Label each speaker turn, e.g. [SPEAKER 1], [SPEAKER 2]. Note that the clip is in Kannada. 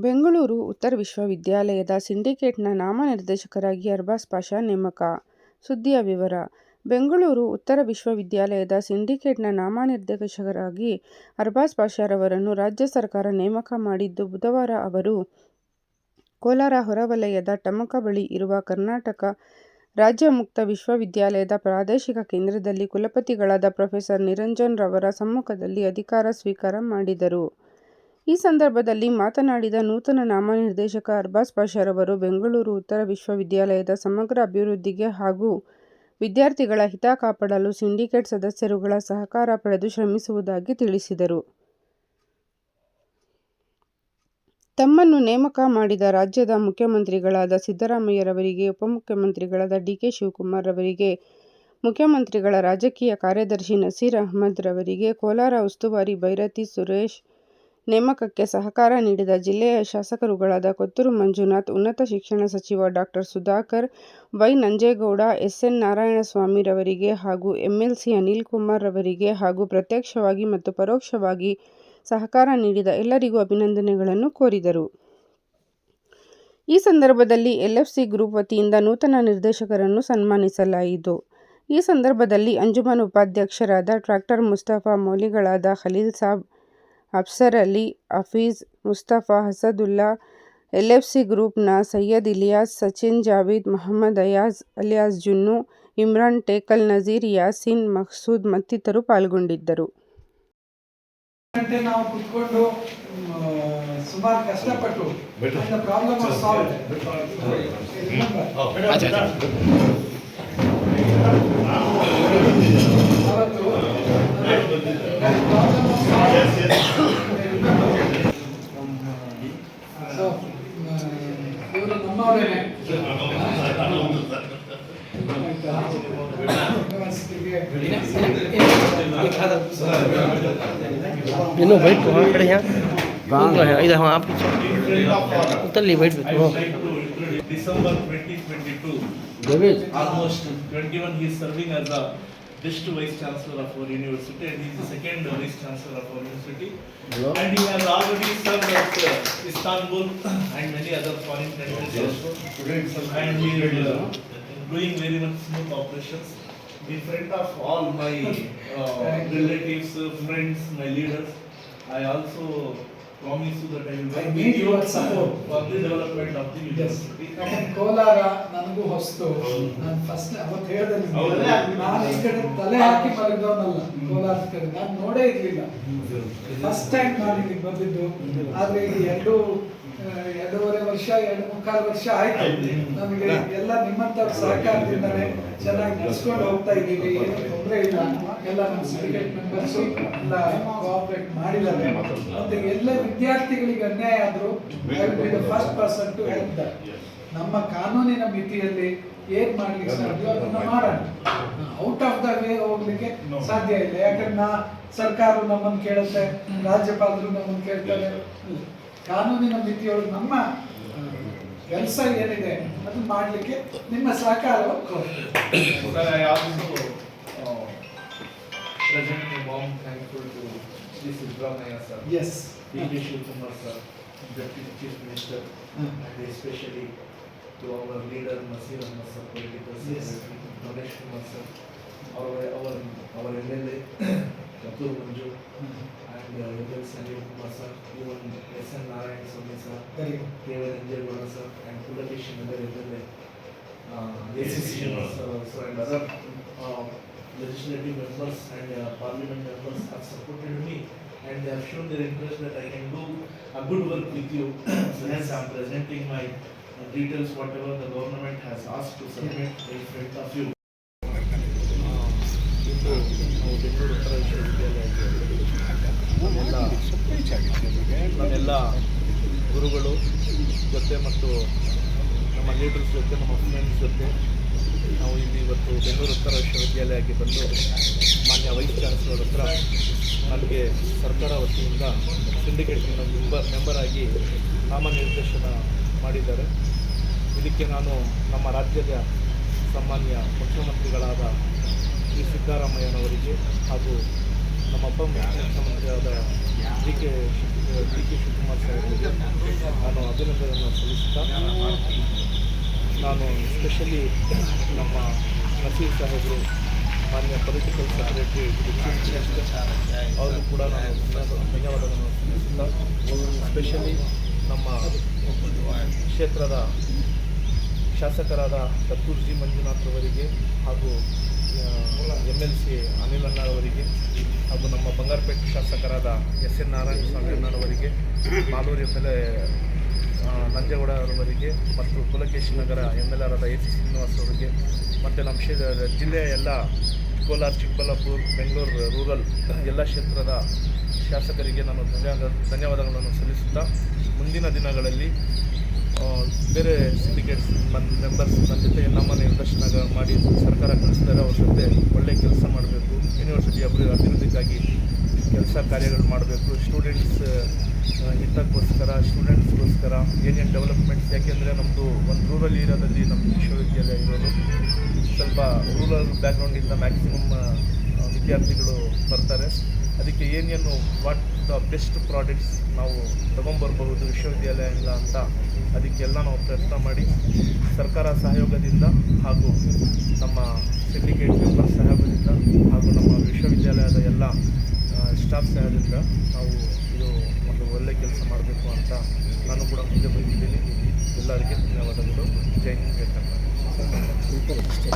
[SPEAKER 1] ಬೆಂಗಳೂರು ಉತ್ತರ ವಿಶ್ವವಿದ್ಯಾಲಯದ ಸಿಂಡಿಕೇಟ್ನ ನಾಮನಿರ್ದೇಶಕರಾಗಿ ಅರ್ಬಾಜ್ ಪಾಷಾ ನೇಮಕ. ಸುದ್ದಿಯ ವಿವರ. ಬೆಂಗಳೂರು ಉತ್ತರ ವಿಶ್ವವಿದ್ಯಾಲಯದ ಸಿಂಡಿಕೇಟ್ನ ನಾಮನಿರ್ದೇಶಕರಾಗಿ ಅರ್ಬಾಜ್ ಪಾಷಾರವರನ್ನು ರಾಜ್ಯ ಸರ್ಕಾರ ನೇಮಕ ಮಾಡಿದ್ದು, ಬುಧವಾರ ಅವರು ಕೋಲಾರ ಹೊರವಲಯದ ಟಮಕ ಬಳಿ ಇರುವ ಕರ್ನಾಟಕ ರಾಜ್ಯ ಮುಕ್ತ ವಿಶ್ವವಿದ್ಯಾಲಯದ ಪ್ರಾದೇಶಿಕ ಕೇಂದ್ರದಲ್ಲಿ ಕುಲಪತಿಗಳಾದ ಪ್ರೊಫೆಸರ್ ನಿರಂಜನ್ ರವರ ಸಮ್ಮುಖದಲ್ಲಿ ಅಧಿಕಾರ ಸ್ವೀಕಾರ ಮಾಡಿದರು. ಈ ಸಂದರ್ಭದಲ್ಲಿ ಮಾತನಾಡಿದ ನೂತನ ನಾಮನಿರ್ದೇಶಕ ಅರ್ಬಾಜ್ ಪಾಷಾರವರು, ಬೆಂಗಳೂರು ಉತ್ತರ ವಿಶ್ವವಿದ್ಯಾಲಯದ ಸಮಗ್ರ ಅಭಿವೃದ್ಧಿಗೆ ಹಾಗೂ ವಿದ್ಯಾರ್ಥಿಗಳ ಹಿತ ಕಾಪಾಡಲು ಸಿಂಡಿಕೇಟ್ ಸದಸ್ಯರುಗಳ ಸಹಕಾರ ಪಡೆದು ಶ್ರಮಿಸುವುದಾಗಿ ತಿಳಿಸಿದರು. ತಮ್ಮನ್ನು ನೇಮಕ ಮಾಡಿದ ರಾಜ್ಯದ ಮುಖ್ಯಮಂತ್ರಿಗಳಾದ ಸಿದ್ದರಾಮಯ್ಯರವರಿಗೆ, ಉಪಮುಖ್ಯಮಂತ್ರಿಗಳಾದ ಡಿ. ಕೆ. ಶಿವಕುಮಾರ್ ರವರಿಗೆ, ಮುಖ್ಯಮಂತ್ರಿಗಳ ರಾಜಕೀಯ ಕಾರ್ಯದರ್ಶಿ ನಸೀರ್ ಅಹ್ಮದ್ ರವರಿಗೆ, ಕೋಲಾರ ಉಸ್ತುವಾರಿ ಭೈರತಿ ಸುರೇಶ್ ನೇಮಕಕ್ಕೆ ಸಹಕಾರ ನೀಡಿದ ಜಿಲ್ಲೆಯ ಶಾಸಕರುಗಳಾದ ಕೊತ್ತೂರು ಮಂಜುನಾಥ್, ಉನ್ನತ ಶಿಕ್ಷಣ ಸಚಿವ ಡಾ. Sudhakar, Y. Nanjegowda, S. N. Narayanaswamy ರವರಿಗೆ ಹಾಗೂ ಎಂಎಲ್ಸಿ ಅನಿಲ್ ಕುಮಾರ್ ರವರಿಗೆ ಹಾಗೂ ಪ್ರತ್ಯಕ್ಷವಾಗಿ ಮತ್ತು ಪರೋಕ್ಷವಾಗಿ ಸಹಕಾರ ನೀಡಿದ ಎಲ್ಲರಿಗೂ ಅಭಿನಂದನೆಗಳನ್ನು ಕೋರಿದರು. ಈ ಸಂದರ್ಭದಲ್ಲಿ ಎಲ್ಎಫ್ಸಿ ಗ್ರೂಪ್ ವತಿಯಿಂದ ನೂತನ ನಿರ್ದೇಶಕರನ್ನು ಸನ್ಮಾನಿಸಲಾಯಿತು. ಈ ಸಂದರ್ಭದಲ್ಲಿ ಅಂಜುಮನ್ ಉಪಾಧ್ಯಕ್ಷರಾದ ಡಾ. ಮುಸ್ತಫಾ, ಮೌಲ್ವಿಗಳಾದ ಖಲೀಲ್ ಸಾಬ್, ಅಫ್ಸರ್ ಅಲಿ, ಹಫೀಜ್, ಮುಸ್ತಫಾ, ಅಸದುಲ್ಲಾ, ಎಲ್ಎಫ್ಸಿ ಗ್ರೂಪ್ನ ಸೈಯದ್ ಇಲಿಯಾಸ್, ಸಚಿನ್ ಜಾವೀದ್, ಮಹಮ್ಮದ್ ಅಯಾಜ್ ಅಲಿಯಾಸ್ ಜುನ್ನು, ಇಮ್ರಾನ್ ಟೇಕಲ್, ನಜೀರ್, ಯಾಸೀನ್, ಮಕ್ಸೂದ್ ಮತ್ತಿತರರು ಪಾಲ್ಗೊಂಡಿದ್ದರು.
[SPEAKER 2] ನಾವು ಕುತ್ಕೊಂಡು ಸುಮಾರು ಕಷ್ಟಪಟ್ಟು ಪ್ರಾಬ್ಲಮ್ ಸಾಲ್ವ್ ಇವರು ನಮ್ಮವರೇನೆ
[SPEAKER 3] इन्हों बैठ को खड़े हैं इधर हाँ आप उतर ली बैठ
[SPEAKER 4] December 2022 almost 21 he is serving as the district vice chancellor of our university and he is the second vice chancellor of our university. And he has already served at Istanbul and many other foreign countries also, and he is doing very much smooth operations in front of all my relatives, friends, my leaders. I also promise you that I will work with you for the development of the university.
[SPEAKER 2] Kolar ನನಗೂ ಹೊಸ್ತು. ನಾನು ಫಸ್ಟ್ ಅವತ್ತು ಹೇಳಿದೆ, ನಾನು ಈ ಕಡೆ ತಲೆ ಹಾಕಿ ಮಲಗಿದವನಲ್ಲ, ಕೋಲಾರ ಕಡೆ ನಾನು ನೋಡೇ ಇರ್ಲಿಲ್ಲ. ಫಸ್ಟ್ ಟೈಮ್ ನಾನು ಇಲ್ಲಿಗೆ ಬಂದಿದ್ದು. ಆದ್ರೆ ಈಗ ಎರಡೂವರೆ ವರ್ಷ 2.25 ವರ್ಷ ಆಯ್ತು. ನಮಗೆ ಎಲ್ಲ ನಿಮ್ಮಂತ ಸಹಕಾರದಿಂದಲೇ ಚೆನ್ನಾಗಿ ನಡೆಸ್ಕೊಂಡು ಹೋಗ್ತಾ ಇದ್ದೀವಿ. ಏನು ತೊಂದರೆ ಇಲ್ಲ. ಎಲ್ಲ ನಮ್ಮ ಸಿಂಡಿಕೇಟ್ ಮೆಂಬರ್ಸ್ ಎಲ್ಲ ಕೋಆಪರೇಟ್ ಮಾಡಿದ್ದಾರೆ. ಮತ್ತೆ ಎಲ್ಲ ವಿದ್ಯಾರ್ಥಿಗಳಿಗೆ ಅನ್ಯಾಯ ಆದ್ರೂ first person to help that. ನಮ್ಮ ಕಾನೂನಿನ ಮಿತಿಯಲ್ಲಿ ಏನ್ ಮಾಡ್ಲಿಕ್ಕೆ ಸಾಧ್ಯ ಅದನ್ನ ಮಾಡೋಣ. ಔಟ್ ಆಫ್ ದ ವೇ ಹೋಗ್ಲಿಕ್ಕೆ ಸಾಧ್ಯ ಇಲ್ಲ. ಯಾಕಂದ್ರೆ ಸರ್ಕಾರ ನಮ್ಮನ್ನು ಕೇಳುತ್ತೆ, ರಾಜ್ಯಪಾಲರು ನಮ್ಮನ್ನು ಕೇಳ್ತಾರೆ. ಕಾನೂನಿನ ಮಿತಿಯೊಳಗೆ ನಮ್ಮ ಕೆಲಸ ಏನಿದೆ ಅದು ಮಾಡಲಿಕ್ಕೆ ನಿಮ್ಮ ಸಹಕಾರವನ್ನು ಕೋರ್ತೇವೆ.
[SPEAKER 4] I also present a warm thankful to Shri Siddaramaiah sir,
[SPEAKER 2] Yes.
[SPEAKER 4] D. K. Shivakumar sir, Deputy Chief Minister, and especially to our leader Nasir Ahmed sir, political secretary, Ganesh Kumar sir, our MLA Kotturu Manju, and MLC Anil Kumar sir, even S. N. Narayanaswamy sir, K. V. Nanjegowda sir, and Kulatish Nagar MLA, ACC sir, and other legislative members and parliament members have supported me, and they have shown their interest that I can do a good work with you. So hence I am presenting my details, whatever the government has asked to submit in front of you. ನನ್ನೆಲ್ಲ ಗುರುಗಳು ಜೊತೆ ಮತ್ತು ನಮ್ಮ ಲೀಡರ್ಸ್ ಜೊತೆ, ನಮ್ಮ ಫ್ರೆಂಡ್ಸ್ ಜೊತೆ ನಾವು ಇಲ್ಲಿ ಇವತ್ತು ಬೆಂಗಳೂರು ಉತ್ತರ ವಿಶ್ವವಿದ್ಯಾಲಯಕ್ಕೆ ಬಂದು ಮಾನ್ಯ ವೈಸ್ ಚಾನ್ಸಲರ್ ಹತ್ರ ನನಗೆ ಸರ್ಕಾರ ವತಿಯಿಂದ ಸಿಂಡಿಕೇಟ್ನ ಮೆಂಬರ್ ಆಗಿ ನಾಮನಿರ್ದೇಶನ ಮಾಡಿದ್ದಾರೆ. ಇದಕ್ಕೆ ನಾನು ನಮ್ಮ ರಾಜ್ಯದ ಸನ್ಮಾನ್ಯ ಮುಖ್ಯಮಂತ್ರಿಗಳಾದ ಶ್ರೀ ಸಿದ್ದರಾಮಯ್ಯನವರಿಗೆ ಹಾಗೂ ನಮ್ಮ ಉಪಮುಖ್ಯಮಂತ್ರಿಯಾದ ಡಿ ಕೆ ಶಿವಕುಮಾರ್ ಸಾಹೇಬರಿಗೆ ನಾನು ಅಭಿನಂದನೆಯನ್ನು ಸಲ್ಲಿಸುತ್ತಾ, ನಾನು ಎಸ್ಪೆಷಲಿ ನಮ್ಮ ನಸೀರ್ ಸಾಹೇಬರು, ಮಾನ್ಯ ಪೊಲಿಟಿಕಲ್ ಸೆಕ್ರೆಟರಿ ಅವರು ಕೂಡ ನಾನು ಧನ್ಯವಾದಗಳನ್ನು ಸಲ್ಲಿಸುತ್ತಾ, ಎಸ್ಪೆಷಲಿ ನಮ್ಮ ಕ್ಷೇತ್ರದ ಶಾಸಕರಾದ ದತ್ತೂರ್ಜಿ ಮಂಜುನಾಥ್ ಅವರಿಗೆ ಹಾಗೂ MLC ಅನಿಲ್ ಅವರಿಗೆ ಹಾಗೂ ನಮ್ಮ ಬಂಗಾರಪೇಟೆ ಶಾಸಕರಾದ SN ನಾರಾಯಣಸ್ವಾಮಿ ಅಣ್ಣನವರಿಗೆ, ಮಾಲೂರು MLA ನಂಜೇಗೌಡ ಅವರಿಗೆ ಮತ್ತು ಪುಲಕೇಶಿ ನಗರ MLA ಆದ AC ಶ್ರೀನಿವಾಸ್ ಅವರಿಗೆ ಮತ್ತು ನಮ್ಮ ಜಿಲ್ಲೆಯ ಎಲ್ಲ ಕೋಲಾರ, ಚಿಕ್ಕಬಳ್ಳಾಪುರ, ಬೆಂಗಳೂರು ರೂರಲ್ ಎಲ್ಲ ಕ್ಷೇತ್ರದ ಶಾಸಕರಿಗೆ ನಾನು ಧನ್ಯವಾದಗಳನ್ನು ಸಲ್ಲಿಸುತ್ತಾ, ಮುಂದಿನ ದಿನಗಳಲ್ಲಿ ಬೇರೆ ಸಿಂಡಿಕೇಟ್ಸ್ ಮೆಂಬರ್ಸ್ ನನ್ನ ಜೊತೆ ನಮ್ಮ ನಿರ್ದೇಶನ ಮಾಡಿ ಸರ್ಕಾರ ಕಳಿಸ್ತಾರೆ, ಅವ್ರ ಜೊತೆ ಒಳ್ಳೆಯ ಕೆಲಸ ಮಾಡಬೇಕು, ಯೂನಿವರ್ಸಿಟಿ ಅಭಿವೃದ್ಧಿಗಾಗಿ ಕೆಲಸ ಕಾರ್ಯಗಳು ಮಾಡಬೇಕು, ಸ್ಟೂಡೆಂಟ್ಸ್ ಹಿತಕ್ಕೋಸ್ಕರ, ಸ್ಟೂಡೆಂಟ್ಸ್ಗೋಸ್ಕರ ಏನೇನು ಡೆವಲಪ್ಮೆಂಟ್ಸ್, ಯಾಕೆಂದರೆ ನಮ್ಮದು ಒಂದು ರೂರಲ್ ಏರಿಯಾದಲ್ಲಿ ನಮ್ಮ ವಿಶ್ವವಿದ್ಯಾಲಯ ಇರೋದು, ಸ್ವಲ್ಪ ರೂರಲ್ ಬ್ಯಾಕ್ಗ್ರೌಂಡಿಂದ ಮ್ಯಾಕ್ಸಿಮಮ್ ವಿದ್ಯಾರ್ಥಿಗಳು ಬರ್ತಾರೆ. ಅದಕ್ಕೆ ಏನೇನು ವಾಟ್ ದ ಬೆಸ್ಟ್ ಪ್ರಾಡಕ್ಟ್ಸ್ ನಾವು ತೊಗೊಂಬರ್ಬಹುದು ವಿಶ್ವವಿದ್ಯಾಲಯದಿಂದ ಅಂತ ಅದಕ್ಕೆಲ್ಲ ನಾವು ಪ್ರಯತ್ನ ಮಾಡಿ ಸರ್ಕಾರ ಸಹಯೋಗದಿಂದ ಹಾಗೂ ನಮ್ಮ ಸಿಂಡಿಕೇಟ್ ಮೆಂಬರ್ ಸಹಯೋಗದಿಂದ ಹಾಗೂ ನಮ್ಮ ವಿಶ್ವವಿದ್ಯಾಲಯದ ಎಲ್ಲ ಸ್ಟಾಫ್ ಸಹಾಯದಿಂದ ನಾವು ಇದು ಒಂದು ಒಳ್ಳೆಯ ಕೆಲಸ ಮಾಡಬೇಕು ಅಂತ ನಾನು ಕೂಡ ಮುಂದೆ ಬಂದಿದ್ದೀನಿ. ಎಲ್ಲರಿಗೆ ಧನ್ಯವಾದಗಳು. ಜೈ ಹಿಂದ್, ಜೈ ಕರ್ನಾಟಕ.